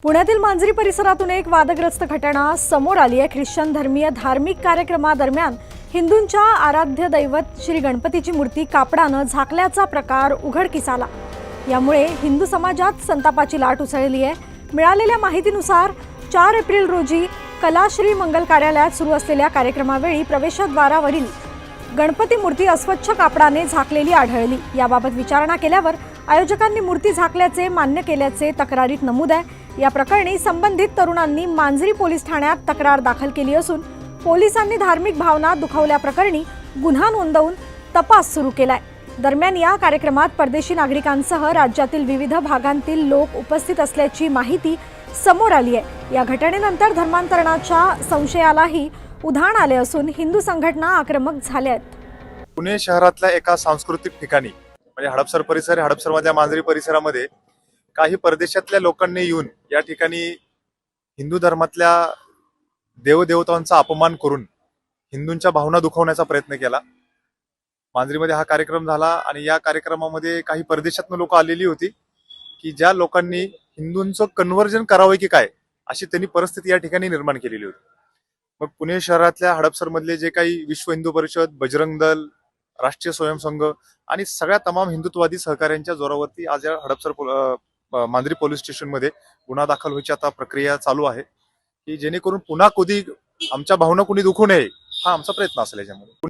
पुण्यातील मांजरी परिसरातून एक वादग्रस्त घटना समोर आली आहे। ख्रिश्चन धर्मीय धार्मिक कार्यक्रमादरम्यान हिंदूंच्या आराध्य दैवत श्री गणपतीची मूर्ती कापडानं झाकल्याचा प्रकार उघडकीस आला। यामुळे हिंदू समाजात संतापाची लाट उसळली आहे। मिळालेल्या माहितीनुसार 4 एप्रिल रोजी कलाश्री मंगल कार्यालयात सुरू असलेल्या कार्यक्रमावेळी प्रवेशद्वारावरील गणपती मूर्ती अस्वच्छ कापडाने झाकलेली आढळली। याबाबत विचारणा केल्यावर आयोजकांनी मूर्ती झाकल्याचे मान्य केल्याचे तक्रारीत नमूद आहे। या प्रकरणी संबंधित तरुणांनी मांजरी पोलीस ठाण्यात तक्रार दाखल केली असून पोलिसांनी धार्मिक भावना दुखावल्याप्रकरणी गुन्हा नोंदवून तपास सुरू केलाय। दरम्यान या कार्यक्रमात परदेशी नागरिकांसह राज्यातील विविध भागांतील लोक उपस्थित असल्याची माहिती समोर आली आहे। या घटनेनंतर धर्मांतरणाच्या संशयालाही उधाण आले असून हिंदू संघटना आक्रमक झाल्या आहेत। पुणे शहरातल्या एका सांस्कृतिक ठिकाणी म्हणजे हडपसर परिसर, हडपसरमधल्या मांजरी परिसरामध्ये काही परदेशातल्या लोकांनी येऊन या ठिकाणी हिंदू धर्मातल्या देवदेवतांचा अपमान करून हिंदूंच्या भावना दुखवण्याचा प्रयत्न केला। मांजरीमध्ये हा कार्यक्रम झाला आणि या कार्यक्रमामध्ये काही परदेशातून लोक आलेली होती की ज्या लोकांनी हिंदूंचं कन्व्हर्जन करावं की काय अशी त्यांनी परिस्थिती या ठिकाणी निर्माण केलेली होती। मग पुणे शहरातल्या हडपसर मधले जे काही विश्व हिंदू परिषद, बजरंग दल, राष्ट्रीय स्वयंसंघ आणि सगळ्या तमाम हिंदुत्ववादी सहकार्यांच्या जोरावरती आज या हडपसर मांजरी पोलीस स्टेशन मध्ये गुन्हा दाखल व्हायची आता प्रक्रिया चालू आहे की जेणेकरून पुन्हा कधी आमच्या भावना कुणी दुखू नये हा आमचा प्रयत्न असेल याच्यामध्ये।